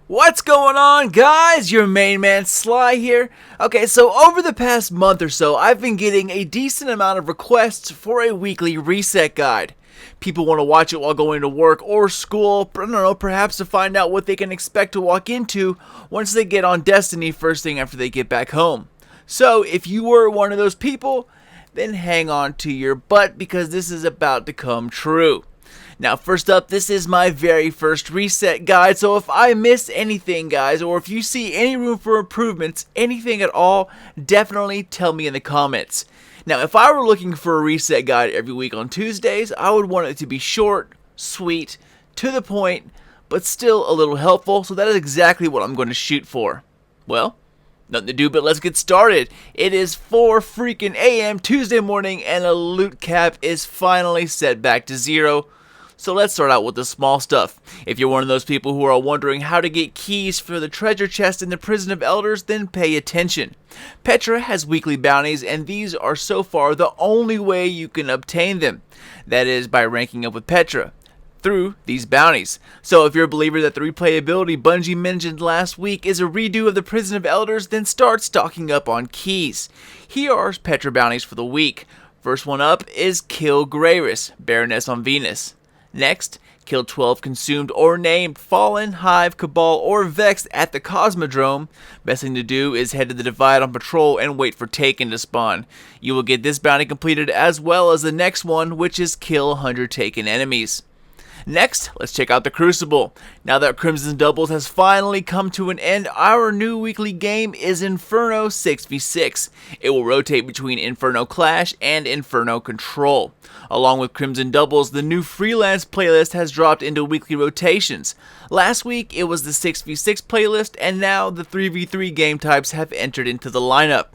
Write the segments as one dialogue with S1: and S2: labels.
S1: What's going on, guys? Your main man Sly here. Okay, so over the past month or so, I've been getting a decent amount of requests for a weekly reset guide. People want to watch it while going to work or school, I don't know, perhaps to find out what they can expect to walk into once they get on Destiny first thing after they get back home. So, if you were one of those people, then hang on to your butt because this is about to come true. Now, first up, this is my very first reset guide, so if I miss anything, guys, or if you see any room for improvements, anything at all, definitely tell me in the comments. Now, if I were looking for a reset guide every week on Tuesdays, I would want it to be short, sweet, to the point, but still a little helpful, so that is exactly what I'm going to shoot for. Well, nothing to do but let's get started. It is 4 freaking a.m. Tuesday morning, and a loot cap is finally set back to 0. So let's start out with the small stuff. If you're one of those people who are wondering how to get keys for the treasure chest in the Prison of Elders, then pay attention. Petra has weekly bounties, and these are so far the only way you can obtain them. That is by ranking up with Petra through these bounties. So if you're a believer that the replayability Bungie mentioned last week is a redo of the Prison of Elders, then start stocking up on keys. Here are Petra bounties for the week. First one up is Kill Grayrus, Baroness on Venus. Next, kill 12 consumed or named Fallen, Hive, Cabal, or Vex at the Cosmodrome. Best thing to do is head to the Divide on patrol and wait for Taken to spawn. You will get this bounty completed as well as the next one, which is kill 100 Taken enemies. Next, let's check out the Crucible. Now that Crimson Doubles has finally come to an end, our new weekly game is Inferno 6v6. It will rotate between Inferno Clash and Inferno Control. Along with Crimson Doubles, the new freelance playlist has dropped into weekly rotations. Last week, it was the 6v6 playlist, and now the 3v3 game types have entered into the lineup.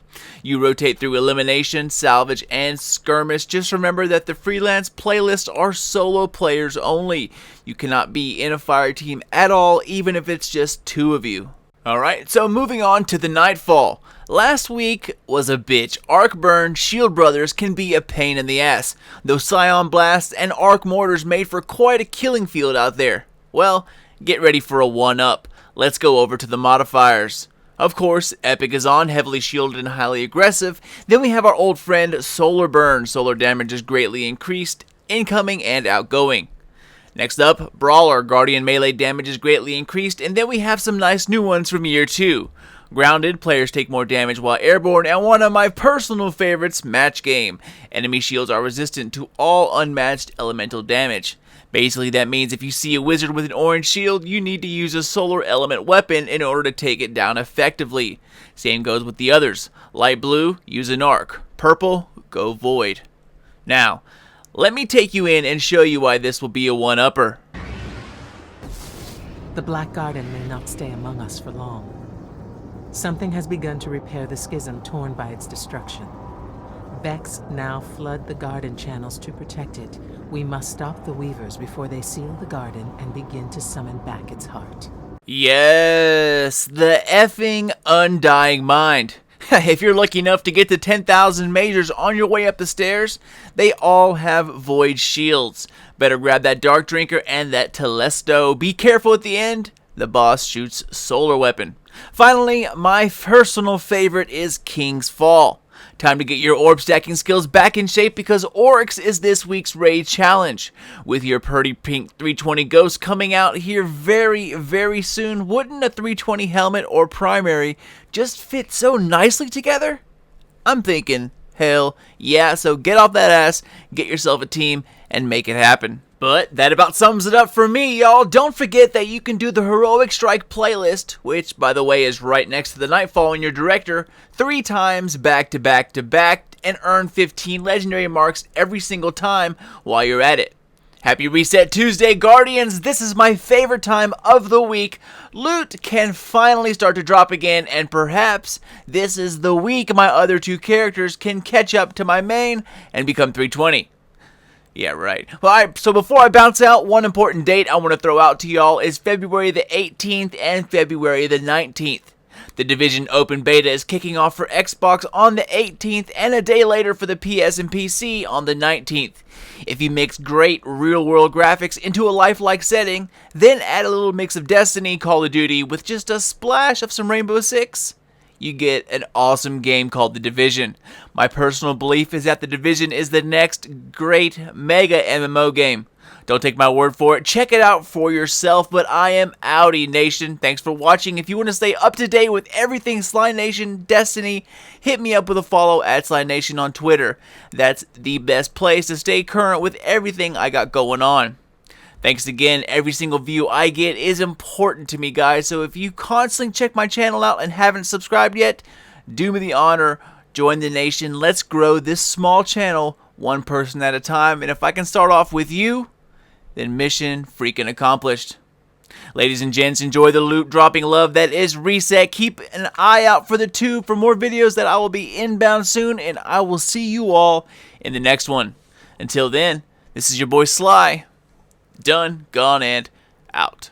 S1: You rotate through Elimination, Salvage, and Skirmish. Just remember that the freelance playlists are solo players only. You cannot be in a fire team at all, even if it's just 2 of you. Alright, so moving on to the Nightfall. Last week was a bitch. Arc Burn, Shield Brothers can be a pain in the ass. Those Scion Blasts and Arc Mortars made for quite a killing field out there. Well, get ready for a 1-up. Let's go over to the modifiers. Of course, Epic is on, heavily shielded and highly aggressive. Then we have our old friend Solar Burn. Solar damage is greatly increased, incoming and outgoing. Next up, Brawler. Guardian melee damage is greatly increased, and then we have some nice new ones from year 2. Grounded, players take more damage while airborne, and one of my personal favorites, Match Game. Enemy shields are resistant to all unmatched elemental damage. Basically, that means if you see a wizard with an orange shield, you need to use a solar element weapon in order to take it down effectively. Same goes with the others. Light blue, use an arc. Purple, go void. Now, let me take you in and show you why this will be a 1-upper.
S2: The Black Garden may not stay among us for long. Something has begun to repair the schism torn by its destruction. Vex now flood the garden channels to protect it. We must stop the Weavers before they seal the garden and begin to summon back its heart.
S1: Yes, the effing Undying Mind. If you're lucky enough to get to 10,000 majors on your way up the stairs, they all have void shields. Better grab that Dark Drinker and that Telesto. Be careful at the end. The boss shoots solar weapon. Finally, my personal favorite is King's Fall. Time to get your orb stacking skills back in shape because Oryx is this week's raid challenge. With your pretty pink 320 Ghost coming out here very, very soon, wouldn't a 320 helmet or primary just fit so nicely together? I'm thinking, hell yeah, so get off that ass, get yourself a team, and make it happen. But that about sums it up for me, y'all. Don't forget that you can do the Heroic Strike playlist, which, by the way, is right next to the Nightfall in your director, 3 times back to back to back, and earn 15 legendary marks every single time while you're at it. Happy Reset Tuesday, Guardians! This is my favorite time of the week. Loot can finally start to drop again, and perhaps this is the week my other 2 characters can catch up to my main and become 320. Yeah, right. Alright, so before I bounce out, one important date I want to throw out to y'all is February the 18th and February the 19th. The Division Open Beta is kicking off for Xbox on the 18th and a day later for the PS and PC on the 19th. If you mix great real-world graphics into a lifelike setting, then add a little mix of Destiny, Call of Duty with just a splash of some Rainbow Six, you get an awesome game called The Division. My personal belief is that The Division is the next great mega MMO game. Don't take my word for it. Check it out for yourself, but I am outie, Nation. Thanks for watching. If you want to stay up to date with everything Sly Nation Destiny, hit me up with a follow at Sly Nation on Twitter. That's the best place to stay current with everything I got going on. Thanks again. Every single view I get is important to me, guys. So if you constantly check my channel out and haven't subscribed yet, do me the honor. Join the nation. Let's grow this small channel one person at a time. And if I can start off with you, then mission freaking accomplished. Ladies and gents, enjoy the loot dropping love that is Reset. Keep an eye out for the tube for more videos that I will be inbound soon, and I will see you all in the next one. Until then, this is your boy Sly. Done, gone, and out.